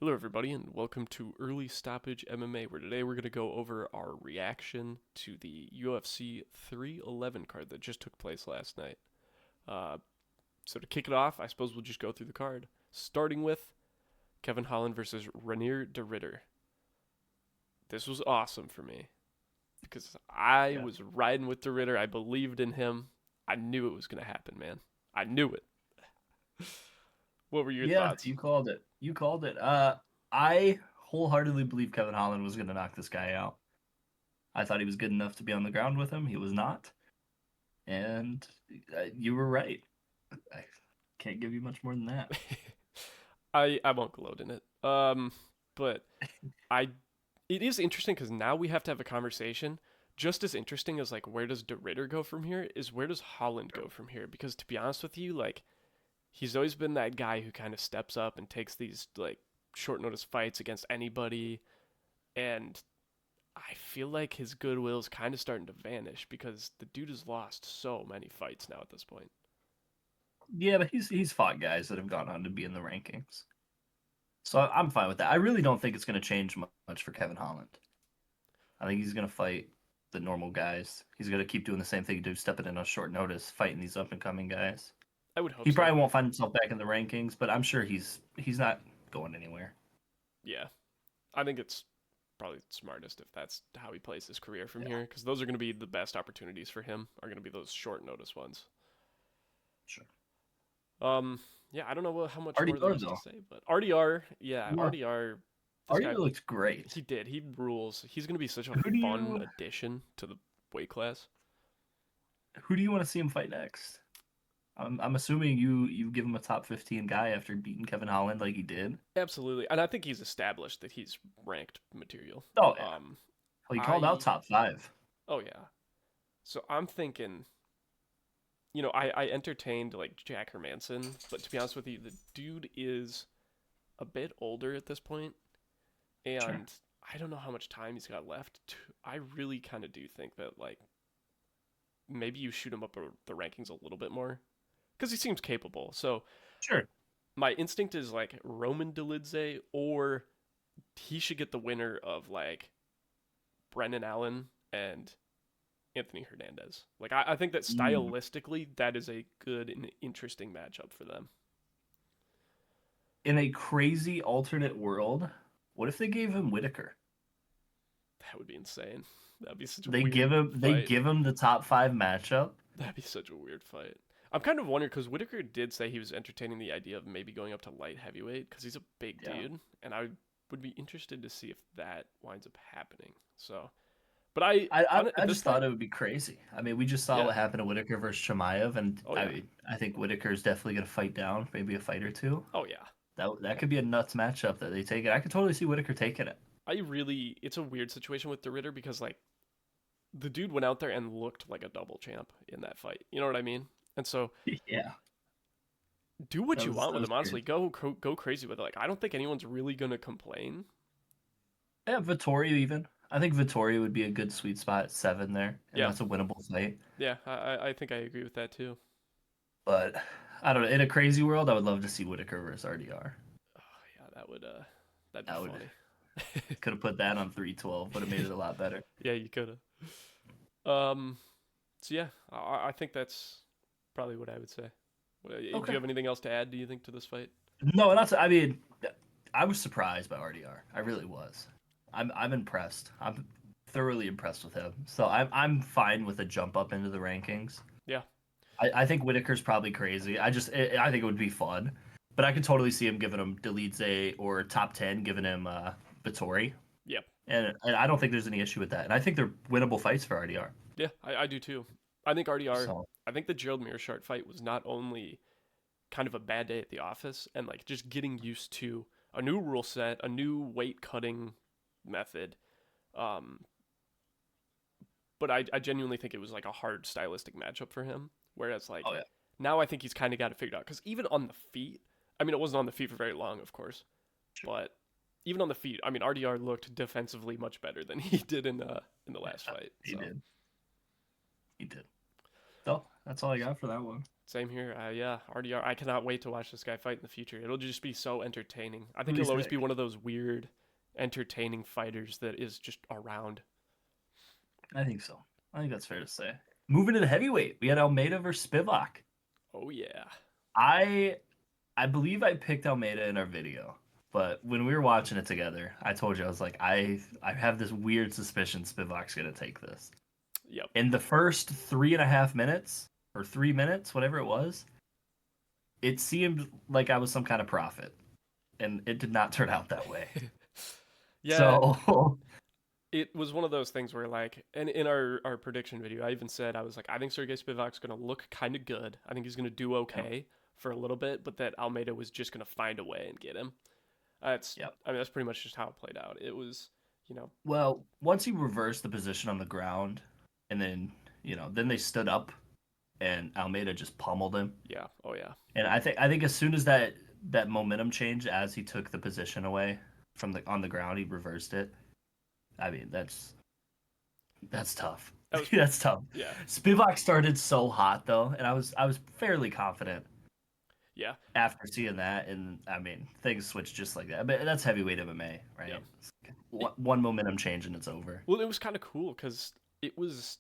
Hello, everybody, and welcome to Early Stoppage MMA, where today we're going to go over our reaction to the UFC 311 card that just took place last night. Uh, so to kick it off, I suppose we'll just go through the card, starting with Kevin Holland versus Ranier de Ridder. This was awesome for me because I Yeah. was riding with de Ridder. I believed in him. I knew it was going to happen, man. I knew it. What were your Yeah, thoughts? you called it. You called it. I wholeheartedly believe Kevin Holland was going to knock this guy out. I thought he was good enough to be on the ground with him. He was not. And you were right. I can't give you much more than that. I won't gloat in it. But I it is interesting because now we have to have a conversation. Just as interesting as like where does De Ritter go from here is where does Holland go from here? Because to be honest with you, like he's always been that guy who kind of steps up and takes these like short notice fights against anybody, and I feel like his goodwill is kind of starting to vanish because the dude has lost so many fights now at this point. Yeah, but he's fought guys that have gone on to be in the rankings. So I'm fine with that. I really don't think it's going to change much for Kevin Holland. I think he's going to fight the normal guys. He's going to keep doing the same thing he did, stepping in on short notice, fighting these up and coming guys. I would hope He so. probably won't find himself back in the rankings, but I'm sure he's not going anywhere. Yeah, I think it's probably smartest if that's how he plays his career from Yeah, here because those are going to be the best opportunities for him are going to be those short notice ones. sure. Um, yeah, I don't know how much more there RDR is to though. say, but RDR, yeah, Yeah. RDR, this guy, RDR looks great. he did, he rules. He's gonna be such a Who do fun you addition to the weight class. who do you want to see him fight next? I'm assuming you give him a top 15 guy after beating Kevin Holland like he did. Absolutely, and I think he's established that he's ranked material. Oh yeah. Um, Well, he called out I, top 5. oh yeah, so I'm thinking, I entertained like Jack Hermanson, but to be honest with you, the dude is a bit older at this point, Sure. and I don't know how much time he's got left. I really kind of do think that like maybe you shoot him up the rankings a little bit more because he seems capable. So Sure. my instinct is like Roman Dolidze, or he should get the winner of like Brendan Allen and Anthony Hernandez. Like I think that Mm. stylistically, that is a good and interesting matchup for them. In a crazy alternate world, what if they gave him Whitaker? That would be insane. That'd be such a They give weird him they fight. give him the top 5 matchup. That'd be such a weird fight. I'm kind of wondering because Whitaker did say he was entertaining the idea of maybe going up to light heavyweight because he's a big Yeah. dude, and I would be interested to see if that winds up happening. So, but I I, I on I at this just thought point, it would be crazy. I mean, we just saw yeah, what happened to Whitaker versus Chimaev, and oh I yeah, mean, I think Whitaker is definitely going to fight down, maybe a fight or two. oh yeah. That could be a nuts matchup that they take it. I could totally see Whitaker taking it. It's a weird situation with the Ritter because like the dude went out there and looked like a double champ in that fight. You know what I mean? And so Yeah, do what you want that with was him. Honestly, crazy. go crazy with it. Like I don't think anyone's really gonna complain. Yeah, Vittoria even. I think Vittoria would be a good sweet spot at 7 there, and Yeah, that's a winnable fight. yeah. I think I agree with that too. But I don't know. In a crazy world, I would love to see Whitaker versus RDR. Oh, yeah, that'd be I would funny. could have put that on 312, would have made it a lot better. Yeah, you could have. Um. So yeah, I think that's probably what I would say. Do you Okay. have anything else to add? Do you think to this fight? No, not. I mean, I was surprised by RDR. I really was. I'm impressed. I'm thoroughly impressed with him. So I'm fine with a jump up into the rankings. Yeah. I think Whitaker's probably crazy. I think it would be fun, but I could totally see him giving him Delize or top 10, giving him Vittori, Yep. and I don't think there's any issue with that. And I think they're winnable fights for RDR. Yeah, I do too. I think RDR. So I think the Gerald Mearshart fight was not only kind of a bad day at the office and like just getting used to a new rule set, a new weight cutting method. Um, but I genuinely think it was like a hard stylistic matchup for him. Whereas like oh yeah, now I think he's kind of got it figured out because even on the feet, I mean it wasn't on the feet for very long, of course, sure. but even on the feet, I mean RDR looked defensively much better than he did in the last Yeah, fight. he So did. He did. So that's all I got for that one. Same here. Yeah, RDR. I cannot wait to watch this guy fight in the future. It'll just be so entertaining. I think Really he'll always be sick. one of those weird, entertaining fighters that is just around. I think so. I think that's fair to say. Moving to the heavyweight, we had Almeida versus Spivak. Oh yeah. I I believe I picked Almeida in our video, but when we were watching it together, I told you I was like, I have this weird suspicion Spivak's gonna take this. Yep. In the first 3.5 minutes or 3 minutes, whatever it was, it seemed like I was some kind of prophet, and it did not turn out that way. Yeah, So it was one of those things where like, and in our prediction video, I even said I was like, I think Sergey Spivak's gonna look kind of good. I think he's gonna do yep, okay for a little bit, but that Almeida was just gonna find a way and get him. That's yep. I mean that's pretty much just how it played out. It was, you know, Well, once he reversed the position on the ground, and then then they stood up, and Almeida just pummeled him. yeah, oh yeah, And I think as soon as that momentum changed, as he took the position away from the on the ground, he reversed it. I mean, that's tough. that was That's tough. yeah, Spivak started so hot though, and I was fairly confident yeah, after seeing that, and I mean things switched just like that. But that's heavyweight MMA, yeah. right? It, One momentum change and it's over. well, it was kind of cool because it was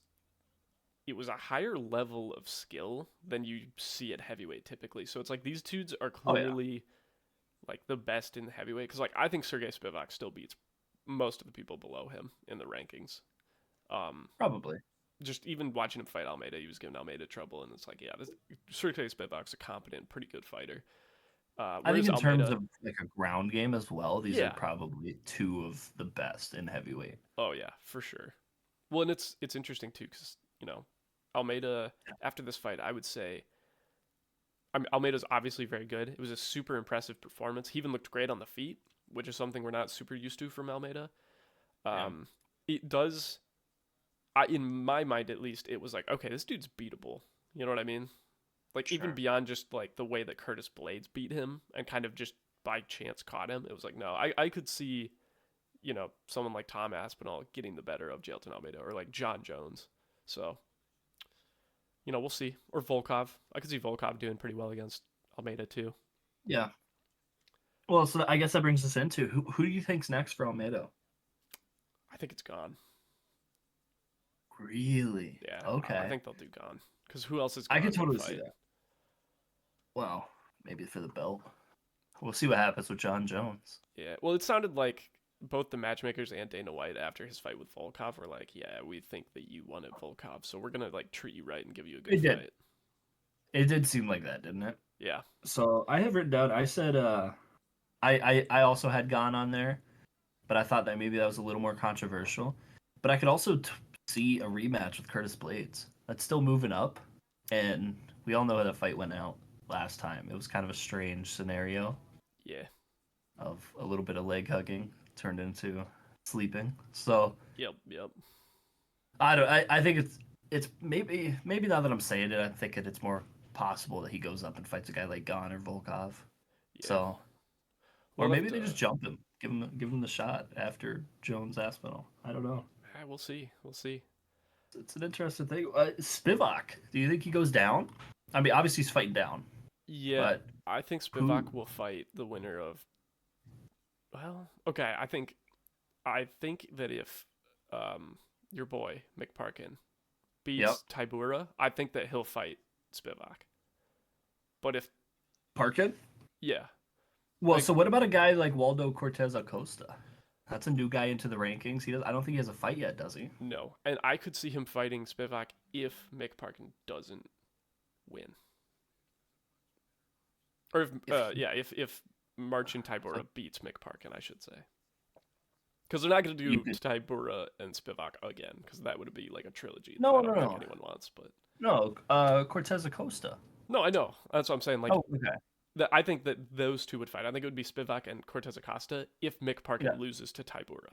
it was a higher level of skill than you see at heavyweight typically. So it's like these dudes are Oh yeah, clearly like the best in the heavyweight because like I think Sergey Spivak still beats most of the people below him in the rankings. Um, probably. just even watching him fight Almeida, he was giving Almeida trouble, and it's like, yeah, this Sergey Spivak's a competent, pretty good fighter. I think Whereas in terms Almeida, of like a ground game as well, these are yeah, probably two of the best in heavyweight. oh yeah, for sure. Well, and it's interesting too because Almeida after this fight, I would say, I mean, Almeida's obviously very good. It was a super impressive performance. He even looked great on the feet, which is something we're not super used to from Almeida. Yeah, Um, it does in my mind at least, it was like, okay, this dude's beatable. You know what I mean? Like even sure. beyond just like the way that Curtis Blades beat him and kind of just by chance caught him, it was like, no, I could see, someone like Tom Aspinall getting the better of Jailton Almeida or like John Jones. So, we'll see. Or Volkov. I could see Volkov doing pretty well against Almeida too. Yeah. Well, so I guess that brings us into who do you think's next for Almeida? I think it's gone. Really? Yeah, I Okay. think they'll do gone. Because who else is I gone could to totally see fight? that. Well, maybe for the belt. We'll see what happens with John Jones. Yeah. Well, it sounded like both the matchmakers and Dana White after his fight with Volkov were like, "Yeah, we think that you wanted Volkov, so we're gonna like treat you right and give you a good It did. fight." It did seem like that, didn't it? Yeah. So I have written down. I said, I also had gone on there, but I thought that maybe that was a little more controversial. But I could also see a rematch with Curtis Blades. That's still moving up, and we all know how that fight went out last time. It was kind of a strange scenario Yeah. of a little bit of leg hugging turned into sleeping. So Yep. Yep. I don't. I think it's maybe now that I'm saying it, I'm thinking it's more possible that he goes up and fights a guy like Gon or Volkov. Yeah. So or We'll have maybe they to. just jump him, give him the shot after Jones Aspinall. I don't know. We'll see. We'll see. It's an interesting thing. Spivak, do you think he goes down? I mean, obviously he's fighting down, Yeah, but I think who? Spivak will fight the winner of. Well, okay. I think that if your boy McParkin Yep, beats Tybura, I think that he'll fight Spivak. But if Parkin. yeah, Well, like so what about a guy like Waldo Cortez Acosta? That's a new guy into the rankings. He does. I don't think he has a fight yet, does he? no, and I could see him fighting Spivak if McParkin doesn't win, or if If yeah, if Marcin Tybura beats McParkin, I should say, because they're not going to you do could, Tybura and Spivak again, because that would be like a trilogy that no, I no, don't think no, anyone wants. But no. Cortez Acosta. no, I know that's what I'm saying. Like Oh, okay. that, I think that those two would fight. I think it would be Spivak and Cortez Acosta if Yeah. McParkin loses to Tybura.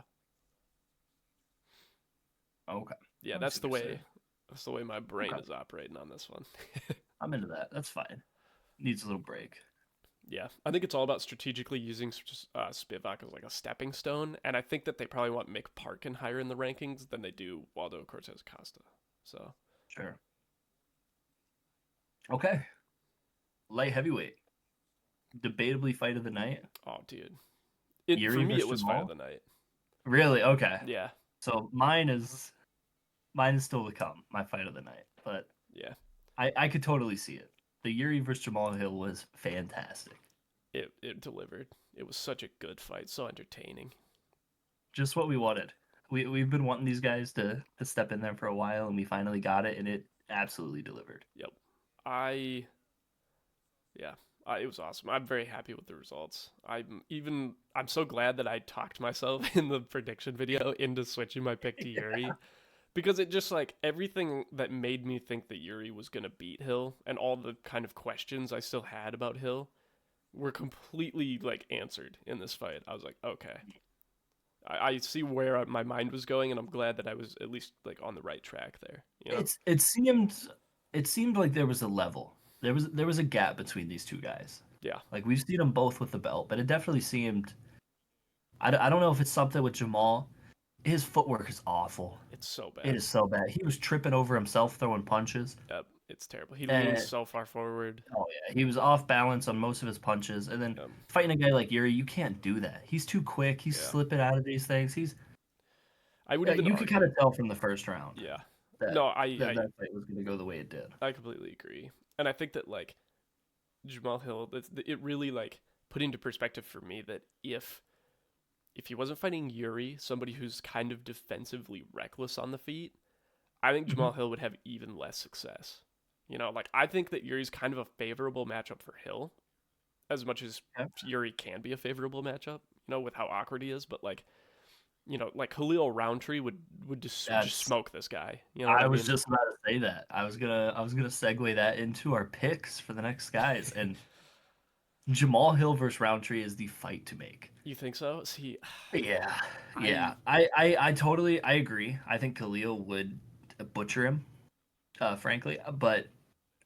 Okay. Yeah, I see that's the what you're way. saying. That's the way my brain Okay. is operating on this one. I'm into that. That's fine. Needs a little break. Yeah, I think it's all about strategically using Spivak as like a stepping stone, and I think that they probably want Mick Parkin higher in the rankings than they do Waldo Cortez Costa. So Sure. Okay. Light heavyweight, debatably fight of the night. Oh, dude. It for Yuri me it versus was fight of Jamal. the night. Really? Okay. Yeah. So mine is still to come. My fight of the night, but Yeah. I could totally see it. The Yuri versus Jamal Hill was fantastic. It delivered. It was such a good fight, so entertaining. Just what we wanted. We've been wanting these guys to step in there for a while, and we finally got it, and it absolutely delivered. Yep. I Yeah, it was awesome. I'm very happy with the results. I'm so glad that I talked myself in the prediction video into switching my pick to Yuri because it just like everything that made me think that Yuri was gonna beat Hill and all the kind of questions I still had about Hill were completely like answered in this fight. I was like, okay, I see where my mind was going, and I'm glad that I was at least like on the right track there. You know? It seemed like there was a level. There was a gap between these two guys. Yeah, Like we've seen them both with the belt, but it definitely seemed. I don't know if it's something with Jamal. His footwork is awful. it's so It bad. is so bad. He was tripping over himself throwing punches, Yep, it's terrible. He leans and so far forward. oh yeah, he was off balance on most of his punches. And then fighting a guy like Yuri, you can't do that. He's too quick. He's Yeah. slipping out of these things. I would even You could kind argue. of tell from the first round Yeah. that No, that fight was going to go the way it did. I completely agree. And I think that like Jamal Hill, it really like put into perspective for me that if he wasn't fighting Yuri, somebody who's kind of defensively reckless on the feet, I think Mhm. Jamal Hill would have even less success. You know, like I think that Yuri's kind of a favorable matchup for Hill, as much as Okay. Yuri can be a favorable matchup. You know, with how awkward he is, but like like Khalil Roundtree would just That's smoke this guy. You know what I I was mean? just about to say that. I was gonna segue that into our picks for the next guys, and Jamal Hill versus Roundtree is the fight to make. You think so? See, Yeah, yeah. I I totally I agree. I think Khalil would butcher him, frankly. But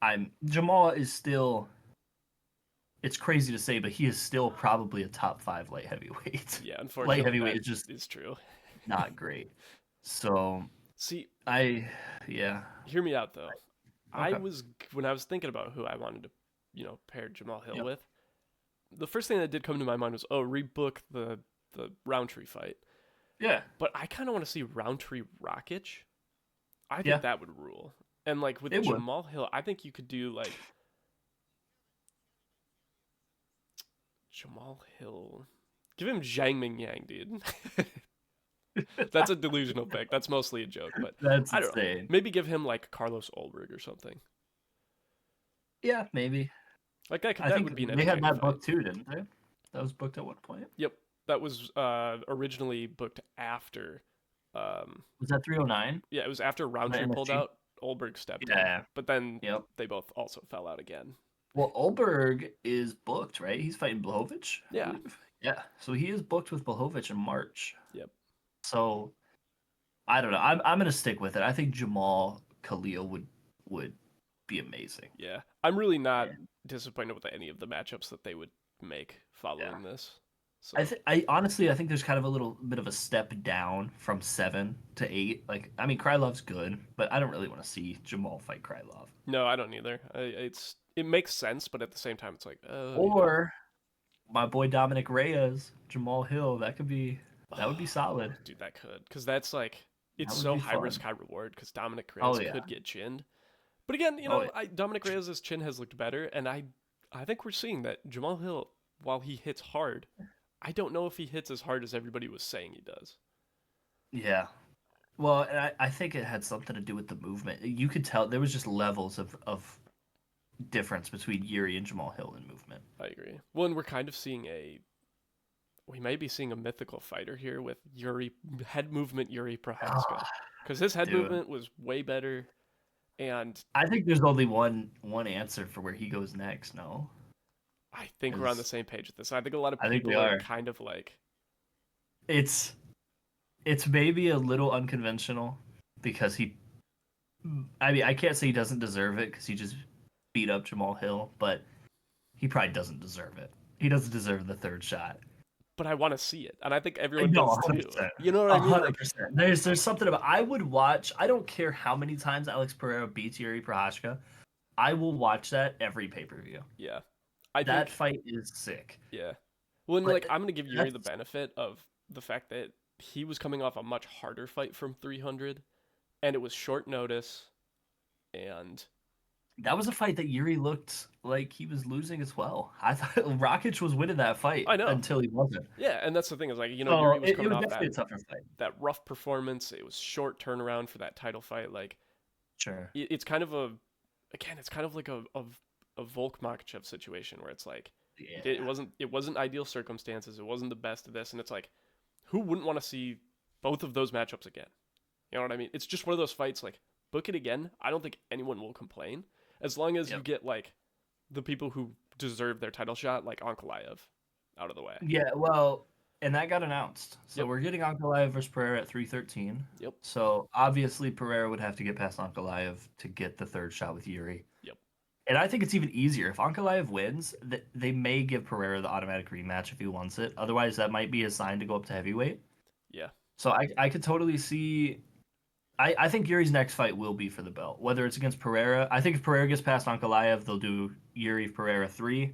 I'm Jamal is still. It's crazy to say, but he is still probably a top five light heavyweight. yeah, Light unfortunately heavyweight that is just is true. not great. So See, I, yeah. hear me out though. I Okay. was when I was thinking about who I wanted to, pair Jamal Hill Yep. with. The first thing that did come to my mind was, oh, rebook the Roundtree fight. Yeah. But I kind of want to see Roundtree Rakic. I think Yeah. that would rule. And like with It would. Jamal Hill, I think you could do like Jamal Hill. Give him Zhang Ming Yang, dude. That's a delusional pick. That's mostly a joke, but That's I don't know. insane. Maybe give him like Carlos Ulberg or something. Yeah, maybe. Like I that think would be an they had entertaining that fight. booked too, didn't they? That was booked at one point. Yep, that was originally booked after. Was that 309? Yeah, it was after Was that Roundtree pulled MSG? out. Ulberg stepped in, Yeah. but then Yep. they both also fell out again. Well, Olberg is booked, right? He's fighting Blachowicz, I Yeah. believe. Yeah. So he is booked with Blachowicz in March. Yep. So I don't know. I'm gonna stick with it. I think Jamal Khalil would be amazing. Yeah. I'm really not And disappointed with any of the matchups that they would make yeah. following this. So I honestly I think there's kind of a little bit of a step down from 7 to 8. Like I mean Krylov's good, but I don't really want to see Jamal fight Krylov. no, I don't either. It makes sense, but at the same time, it's like, Or my boy Dominic Reyes, Jamal Hill, that would be solid. dude, that could, because that's like, it's That would so be high risk, fun. high reward. Because Dominic Oh Reyes yeah. could get chinned, but again, Oh yeah. Dominic Reyes' chin has looked better, and I think we're seeing that Jamal Hill, while he hits hard, I don't know if he hits as hard as everybody was saying he does. Yeah. Well, and I think it had something to do with the movement. You could tell there was just levels of difference between Yuri and Jamal Hill in movement. I agree. Well, and we're kind of seeing we may be seeing a mythical fighter here with Yuri head movement Yuri Prohaska, because his head Dude, movement was way better, and I think there's only one answer for where he goes next. No, I think we're on the 'cause same page with this. I think a lot of I think we people are are. kind of like, It's it's maybe a little unconventional because he. I mean, I can't say he doesn't deserve it because he just beat up Jamal Hill, but he probably doesn't deserve it. He doesn't deserve the third shot. but I want to see it, and I think I everyone know, does too. 100%. You know what I A mean? hundred Like, percent. There's something about I would watch. I don't care how many times Alex Pereira beats Yuri Prohashka. I will watch that every pay-per-view. Yeah. I That think fight is sick. yeah. Well, and But like I'm gonna give Yuri the that's benefit of the fact that he was coming off a much harder fight from 300, and it was short notice, and that was a fight that Yuri looked like he was losing as well. I thought Rakic was winning that fight I know. until he wasn't. Yeah, and that's the thing is like So Yuri was it coming was off definitely a tougher fight. that rough performance. It was short turnaround for that title fight. Like Sure. it's kind of a again, it's kind of like a Volk Makachev situation where it's like Yeah. it wasn't ideal circumstances. It wasn't the best of this, and it's like who wouldn't want to see both of those matchups again? You know what I mean? It's just one of those fights like book it again. I don't think anyone will complain as long as you Yep. get like the people who deserve their title shot, like Ankalaev, out of the way. Yeah, well, and that got announced. So Yep. we're getting Ankalaev versus Pereira at 313. Yep. So obviously Pereira would have to get past Ankalaev to get the third shot with Yuri. Yep. And I think it's even easier. If Ankalaev wins, they may give Pereira the automatic rematch if he wants it. Otherwise, that might be a sign to go up to heavyweight. Yeah. So I could totally see. I think Yuri's next fight will be for the belt, whether it's against Pereira. I think if Pereira gets past Ankalaev, they'll do Yuri Pereira 3.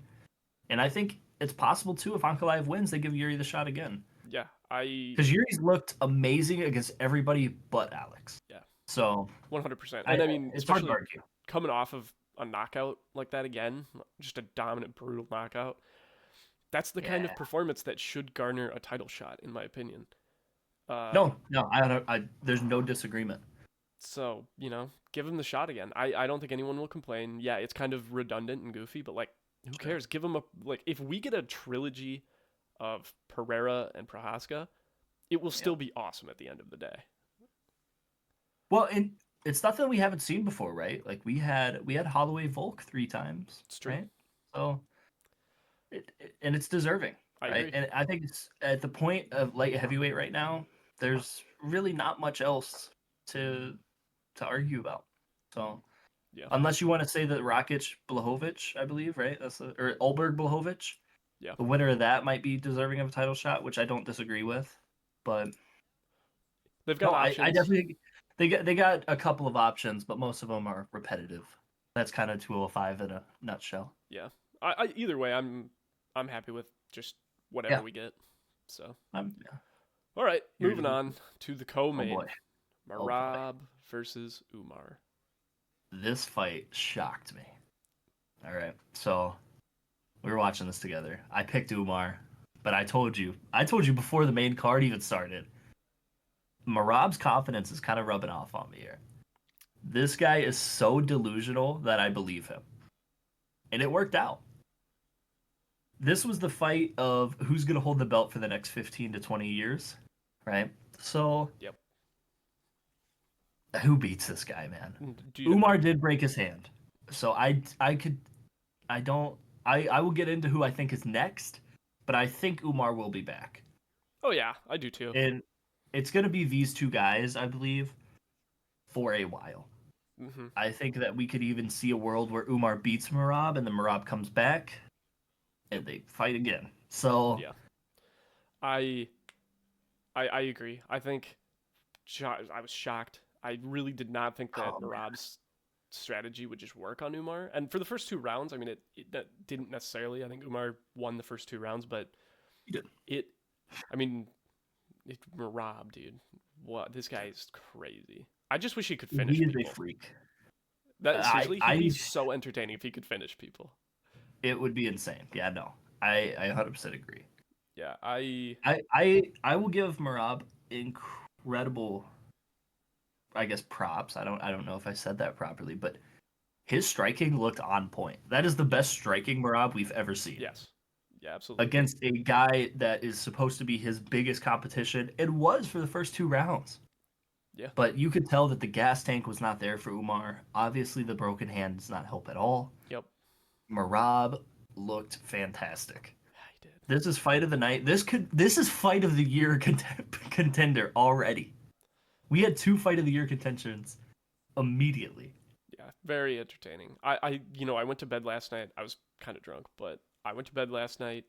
And I think it's possible too if Ankalaev wins, they give Yuri the shot again. Yeah. Because Yuri's looked amazing against everybody but Alex. Yeah. So 100%. And I mean, it's hard to especially argue. coming off of a knockout like that again, just a dominant, brutal knockout. That's the kind of Yeah. performance that should garner a title shot, in my opinion. No, there's no disagreement. So, give him the shot again. I don't think anyone will complain. Yeah, it's kind of redundant and goofy, but like, who Sure. cares? Give him like, if we get a trilogy of Pereira and Prohaska, it will still Yeah. be awesome at the end of the day. Well, and it's nothing we haven't seen before, right? Like we had Holloway Volk 3 times, It's true. right? So and it's deserving, I right? agree. And I think it's at the point of light heavyweight right now. There's really not much else to argue about. So Yeah. unless you want to say that Rakic Blahovic, I believe, right? Or Ulberg Blahovic, Yeah. the winner of that might be deserving of a title shot, which I don't disagree with. But They've no, got I options. definitely they got a couple of options, but most of them are repetitive. That's kind of 205 in a nutshell. Yeah. Either way, I'm happy with just whatever Yeah, we get. So, yeah. all right, Here's moving on to the oh boy, co-main, oh boy. Marab versus Umar. This fight shocked me. All right, so we were watching this together. I picked Umar, but I told you before the main card even started. Marab's confidence is kind of rubbing off on me here. This guy is so delusional that I believe him, and it worked out. This was the fight of who's going to hold the belt for the next 15 to 20 years, right? So, Yep. who beats this guy, man? Dude, Umar did break his hand. So I don't I will get into who I think is next, but I think Umar will be back. oh yeah, I do too. And it's going to be these two guys, I believe, for a while. Hmm. I think that we could even see a world where Umar beats Marab and then Marab comes back and they fight again. So, Yeah, I, I agree. I think I was shocked. I really did not think that oh man, Marab's strategy would just work on Umar. And for the first two rounds, I mean, that didn't necessarily. I think Umar won the first two rounds, but he did. it, I mean, Marab, dude, what this guy is crazy. I just wish he could finish He is a people. freak. That I seriously, he'd I be so entertaining if he could finish people. it would be insane. Yeah, no. I 100% agree. Yeah, I will give Marab incredible, I guess, props. I don't know if I said that properly, but his striking looked on point. That is the best striking Marab we've ever seen yes, yeah, absolutely. against a guy that is supposed to be his biggest competition. It was for the first 2 rounds. Yeah, But you could tell that the gas tank was not there for Umar. Obviously, the broken hand does not help at all. yep, Marab looked fantastic. yeah, he did. This is fight of the night. This is fight of the year contender already. We had 2 fight of the year contentions immediately. Yeah, very entertaining. I went to bed last night. I was kind of drunk, but I went to bed last night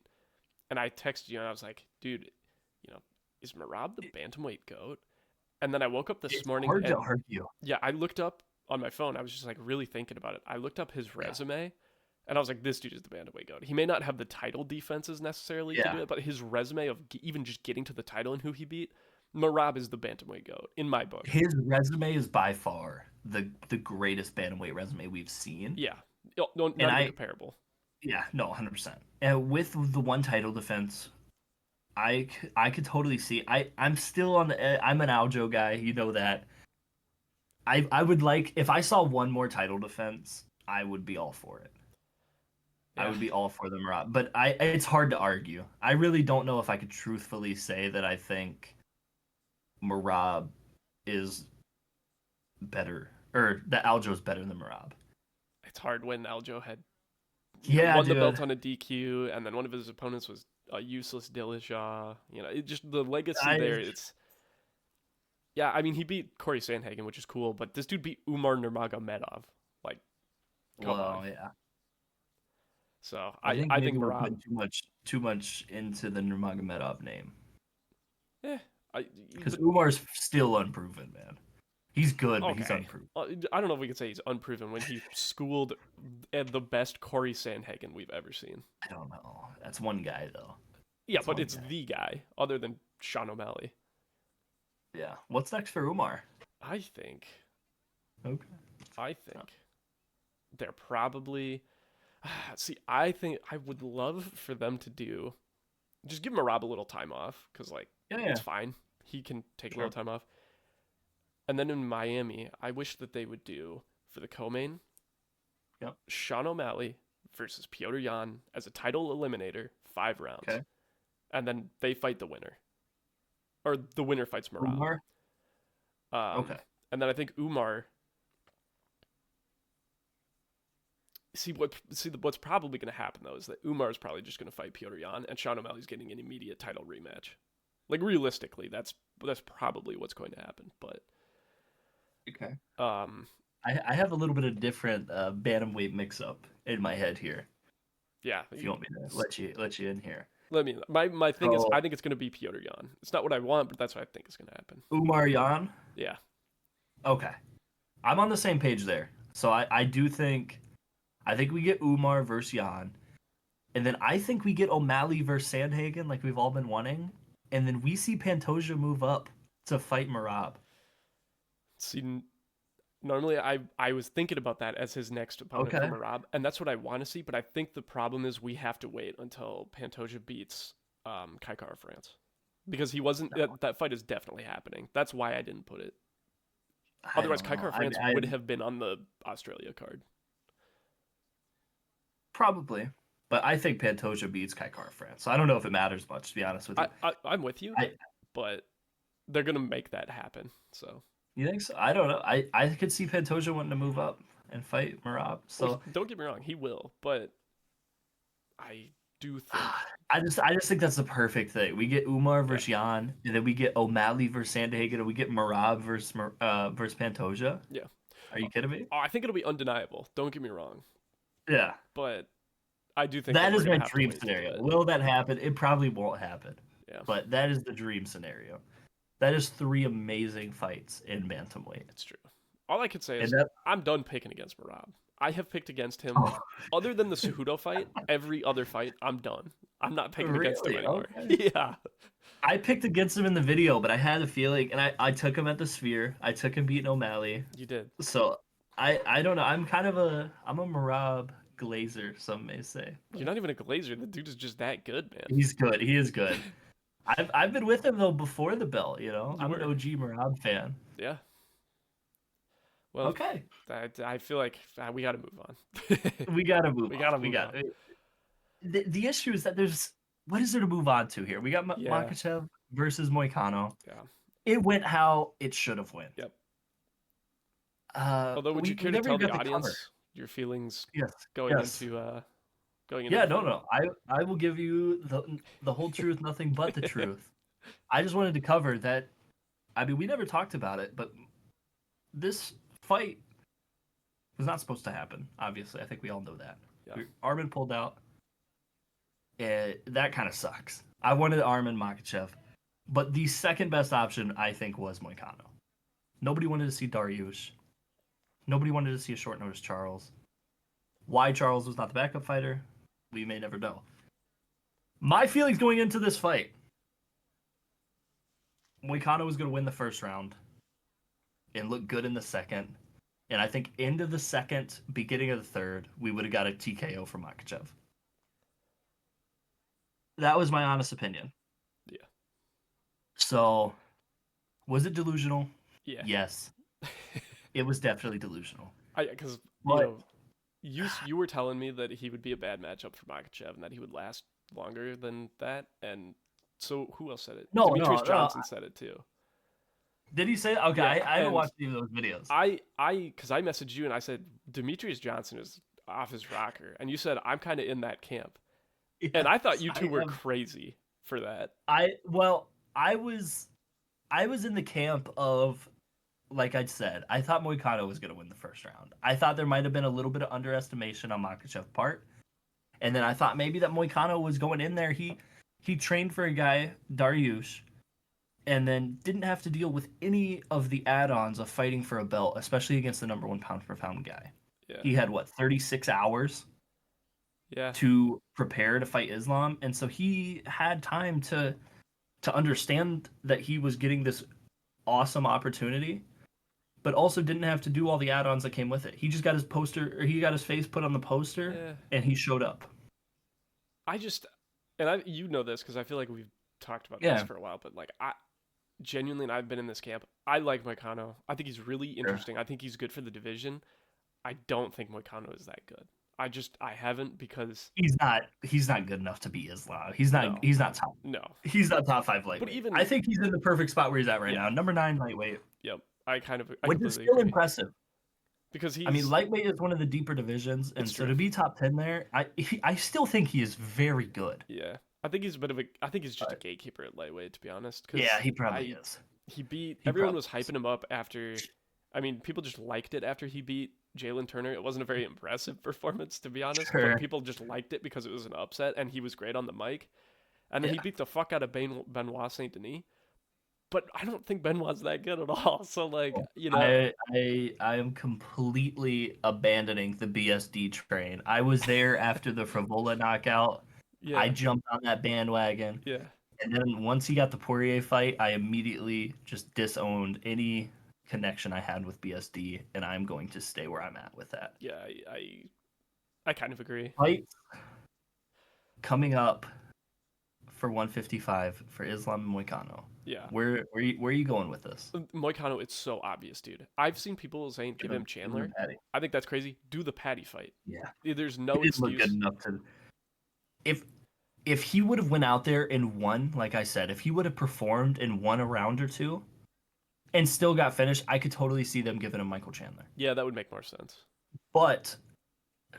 and I texted you and I was like, dude, you know, is Marab the bantamweight goat? And then I woke up this It's morning hard to and argue. yeah, I looked up on my phone, I was just like really thinking about it. I looked up his resume, and I was like, this dude is the bantamweight goat. He may not have the title defenses necessarily to Yeah. do it, but his resume of even just getting to the title and who he beat, Marab is the bantamweight goat in my book. His resume is by far the greatest bantamweight resume we've seen. Yeah, no, And not even comparable. yeah, no, 100%. And with the one title defense, I could totally see. I'm still on the. I'm an Aljo guy. You know that. I would like if I saw one more title defense, I would be all for it. I Yeah, would be all for the Murat. But it's hard to argue. I really don't know if I could truthfully say that I think Marab is better or that Aljo is better than Marab. it's hard when Aljo had Yeah, won the belt dude. on a DQ, and then one of his opponents was a useless Dillashaw. It just the legacy I there. It's yeah. I mean, he beat Corey Sandhagen, which is cool, but this dude beat Umar Nurmagomedov. Like, come on. well, yeah. So I I think I maybe think we're Marab. putting too much into the Nurmagomedov name Eh, I because but Umar's still unproven, man. He's good, but he's okay. unproven. I don't know if we could say he's unproven when he schooled the best Corey Sandhagen we've ever seen. I don't know. That's one guy though. Yeah, That's but one it's guy. the guy other than Sean O'Malley. Yeah. What's next for Umar? I think. Okay. I think they're probably. See, I think I would love for them to do just give Marab a little time off because like Yeah, it's yeah. fine. He can take a little Sure. time off. And then in Miami, I wish that they would do for the co-main Yep. Sean O'Malley versus Piotr Jan as a title eliminator, 5 rounds, Okay. and then they fight the winner, or the winner fights Marab. Umar. Okay. And then I think Umar. What's probably going to happen though is that Umar is probably just going to fight Piotr Jan, and Sean O'Malley's getting an immediate title rematch. Like realistically, that's probably what's going to happen. But Okay. um, I have a little bit of different bantamweight mix up in my head here. yeah, If you want me to let you in here. let me. My thing is, So I think it's going to be Piotr Jan. It's not what I want, but that's what I think is going to happen. Umar Yan. Yeah, Okay. I'm on the same page there. So I do think I think we get Umar versus Yan. And then I think we get O'Malley versus Sandhagen like we've all been wanting. And then we see Pantoja move up to fight Marab. see, normally I was thinking about that as his next opponent for Okay. Marab, and that's what I want to see. But I think the problem is we have to wait until Pantoja beats Kai Kara France because he wasn't. That fight is definitely happening. That's why I didn't put it. I Otherwise, don't Kai know. Kara France would have been on the Australia card. Probably. But I think Pantoja beats Kai Kara France. So I don't know if it matters much, to be honest with you. I'm with you, I but they're gonna make that happen. So You think so? I don't know. I could see Pantoja wanting to move up and fight Marab. well, So don't get me wrong, he will, but I do think I just think that's the perfect thing. We get Umar yeah, versus Jan, and then we get O'Malley versus Sandhagen, and we get Marab versus Pantoja. yeah. Are you kidding me? I think it'll be undeniable. Don't get me wrong, Yeah. but I do think that That we're is gonna my have to dream wait to do scenario. it. Will that happen? It probably won't happen. Yeah, But that is the dream scenario. That is three amazing fights in bantamweight. it's true. All I could say And is that I'm done picking against Marab. I have picked against him. oh, Other than the Cejudo fight, every other fight, I'm done. I'm not picking against him really? anymore. Okay. Yeah, I picked against him in the video, but I had a feeling, and I took him at the Sphere. I took him beating O'Malley. you did. So I don't know. I'm a Marab Glazer, some may say. You're But not even a Glazer. The dude is just that good, man. he's good. He is good. I've been with him though before the belt. You know, You I'm an were. OG Marab fan. Yeah. Well, Okay, I feel like we got to move on. we gotta move We on. got to We move got on. the issue is that there's what is there to move on to here? We got Yeah. Makachev versus Moicano. Yeah. It went how it should have went. Yep. Although, would you We care to never tell even the got the cover. audience your feelings Yes, going yes. into Yeah, the no, fight? no. I will give you the whole truth, nothing but the truth. I just wanted to cover that. I mean, we never talked about it, but this fight was not supposed to happen. Obviously, I think we all know that. Yeah. Armin pulled out. That kind of sucks. I wanted Armin Makachev, but the second best option I think was Moicano. Nobody wanted to see Dariush. Nobody wanted to see a short notice Charles. Why Charles was not the backup fighter, we may never know. My feelings going into this fight, Moicano was going to win the first round and look good in the second. And I think end of the second, beginning of the third, we would have got a TKO from Makhachev. That was my honest opinion. Yeah. So, was it delusional? Yeah. Yes. It was definitely delusional. Because But you were telling me that he would be a bad matchup for Makachev and that he would last longer than that. And so who else said it? no, Demetrius no, no. Johnson said it too. Did he say? Okay, Yeah, I haven't and watched any of those videos. because I messaged you and I said Demetrius Johnson is off his rocker, and you said I'm kind of in that camp, and I thought Yes, you I two were am. crazy for that. I was in the camp of, like I said, I thought Moicano was going to win the first round. I thought there might have been a little bit of underestimation on Makhachev's part, and then I thought maybe that Moicano was going in there. He trained for a guy Dariush, and then didn't have to deal with any of the add-ons of fighting for a belt, especially against the number one pound for pound guy. Yeah, He had 36 hours yeah, to prepare to fight Islam, and so he had time to understand that he was getting this awesome opportunity, but also didn't have to do all the add-ons that came with it. He just got his poster, or he got his face put on the poster, yeah. and he showed up. I just and I you know this because I feel like we've talked about this Yeah, for a while, but like I genuinely, and I've been in this camp. I like Moicano. I think he's really sure. interesting. I think he's good for the division. I don't think Moicano is that good. I haven't because He's not good enough to be Islam. He's not no, he's not top no. he's not top five But lightweight. I even think he's in the perfect spot where he's at right yeah, now. Number 9 lightweight, yep. I which is completely still agree impressive. because I mean, he's lightweight is one of the deeper divisions, and it's so true. to be top 10 there, I still think he is very good. Yeah, I think he's a bit of a. I think he's just a But gatekeeper at lightweight, to be honest. yeah, Because he probably I is. he beat He everyone probably was is. hyping him up after. I mean, people just liked it after he beat Jalen Turner. It wasn't a very impressive performance, to be honest, but Sure. people just liked it because it was an upset and he was great on the mic. And then he Yeah. beat the fuck out of Benoit Saint Denis. But I don't think Benoit's that good at all. So like, I am completely abandoning the BSD train. I was there after the Frivola knockout. I yeah, jumped on that bandwagon. yeah, And then once he got the Poirier fight, I immediately just disowned any connection I had with BSD, and I'm going to stay where I'm at with that. yeah. I kind of agree. Fight coming up for 155 for Islam and Moicano. Yeah. Where are you going with this? Moicano, it's so obvious, dude. I've seen people saying give him Give him Chandler. Patty. I think that's crazy. Do the Patty fight. Yeah, There's he no didn't look good excuse. enough to. If if he would have went out there and won, like I said, if he would have performed and won a round or two and still got finished, I could totally see them giving him Michael Chandler. Yeah, that would make more sense. But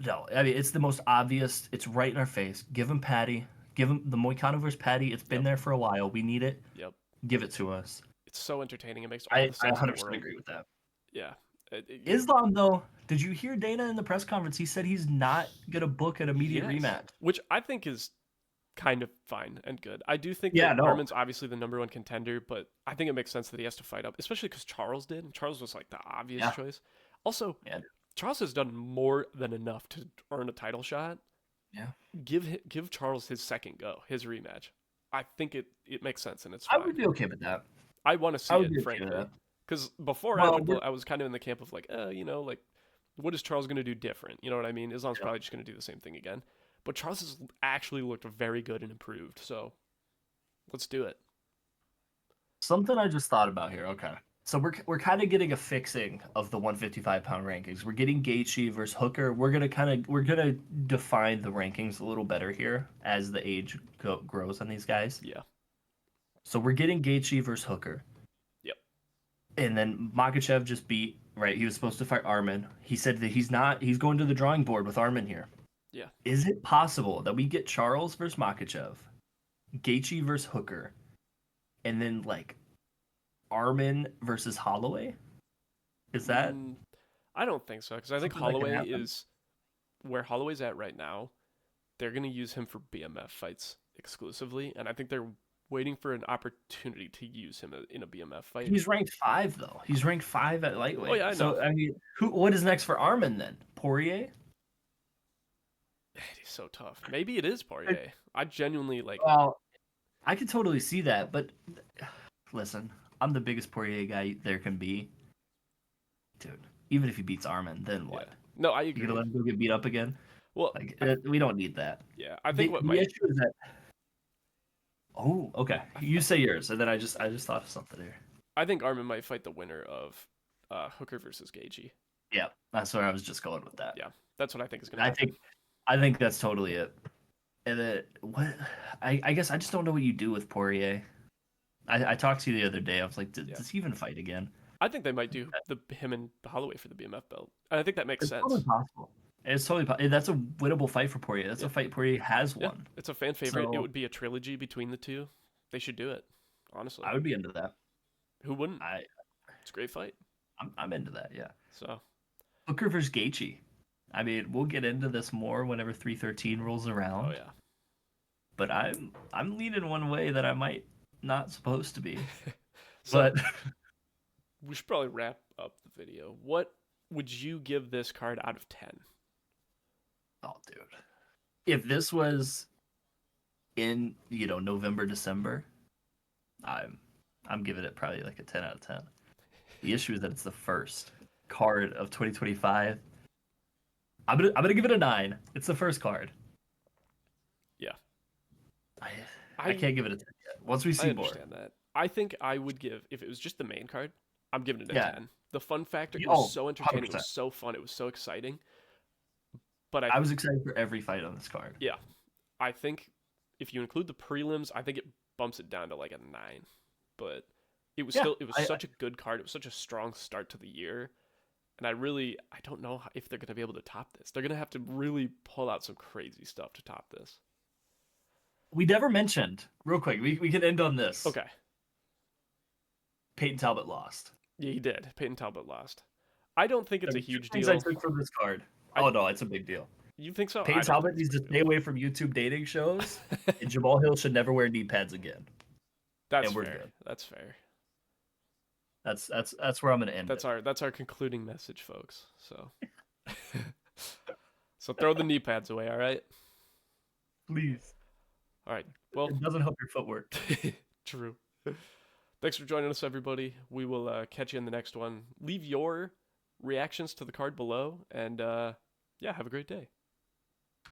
no, I mean it's the most obvious. It's right in our face. Give him Patty. Give him the Moicano versus Patty. It's been Yep. there for a while. We need it. Yep. Give it to us. It's so entertaining. It makes all I the sense in the 100% world. agree with that. Yeah. Islam though, did you hear Dana in the press conference? He said he's not gonna book an immediate Yes. rematch. Which I think is kind of fine and good. I do think Yeah, that no. Armin's obviously the number one contender, but I think it makes sense that he has to fight up, especially because Charles did. And Charles was like the obvious Yeah. choice. Also, Yeah. Charles has done more than enough to earn a title shot. Yeah. Give Charles his second go, his rematch. I think it makes sense and it's I fine. would be okay with that. I want to I see would be it, okay with frankly, that. because before Well, I was kind of in the camp of like, like, what is Charles going to do different? You know what I mean? Islam's probably just going to do the same thing again. But Charles has actually looked very good and improved, so let's do it. something I just thought about here. Okay. So we're kind of getting a fixing of the 155-pound rankings. We're getting Gaethje versus Hooker. We're gonna define the rankings a little better here as the age grows on these guys. Yeah. So we're getting Gaethje versus Hooker, Yep. and then Makhachev just beat. Right, he was supposed to fight Armin. He said that he's not. He's going to the drawing board with Armin here. Yeah. Is it possible that we get Charles versus Makhachev, Gaethje versus Hooker, and then like Armin versus Holloway? Is that I don't think so because I think something that can Holloway happen? is where Holloway's at right now. They're going to use him for BMF fights exclusively, and I think they're waiting for an opportunity to use him in a BMF fight. He's ranked 5 though. He's ranked 5 at Oh yeah, lightweight. I know. So I mean, what is next for Armin then? Poirier? It is so tough. Maybe it is Poirier. I genuinely like. Well, I could totally see that, but listen, I'm the biggest Poirier guy there can be. Dude, even if he beats Armin, then Yeah. what? No, I You gonna agree. let him go get beat up again? Well, Like we don't need that. yeah, I think The what the might. issue is that. Oh, okay. I, You say yours, and then I just thought of something here. I think Armin might fight the winner of Hooker versus Gaethje. Yeah, that's where I was just going with that. Yeah, that's what I think is gonna I happen. think I think that's totally it. And then what? I guess I just don't know what you do with Poirier. I talked to you the other day. I was like, Yeah, does he even fight again? I think they might do him and Holloway for the BMF belt, and I think that makes It's totally sense. possible. It's totally that's a winnable fight for Poirier. That's Yeah, a fight Poirier has yeah, won. it's a fan favorite. It So would be a trilogy between the two. They should do it. Honestly, I would be into that. who wouldn't? I It's a great fight. I'm into that. Yeah. So Hooker versus Gaethje. I mean, we'll get into this more whenever 313 rolls oh around. yeah. But I'm leaning one way that I might not supposed to be. So But we should probably wrap up the video. What would you give this card out of 10? oh, dude, if this was in November, December, I'm I'm giving it probably like a 10 out of 10. The issue is that it's the first card of 2025. I'm gonna give it a 9. It's the first card. Yeah. I I I can't give it a 10 yet. Once we I see more. understand that. I think I would give, if it was just the main card, I'm giving it a Yeah. 10. The fun factor, it Oh, was so entertaining, it 100%. was so fun, it was so exciting. But I was excited for every fight on this card. yeah, I think if you include the prelims, I think it bumps it down to like a 9. But it was Yeah, still, it was I such a good card. It was such a strong start to the year. And I don't know if they're going to be able to top this. They're going to have to really pull out some crazy stuff to top this. we never mentioned real quick. We can end on this. Okay. Peyton Talbot lost. Yeah, he did. Peyton Talbot lost. I don't think it's a Two huge things I deal. took from this card. I, Oh no, it's a big deal. you think so? Peyton I don't Talbot think needs it's to a big stay away from YouTube dating shows, deal. and Jamal Hill should never wear knee pads again. That's And we're fair. good. That's fair. That's where I'm gonna end That's it. that's our concluding message, folks. So so throw the knee pads away, all right? Please. All right. Well, It doesn't help your footwork. true. Thanks for joining us, everybody. We will catch you in the next one. Leave your reactions to the card below, and yeah, have a great day.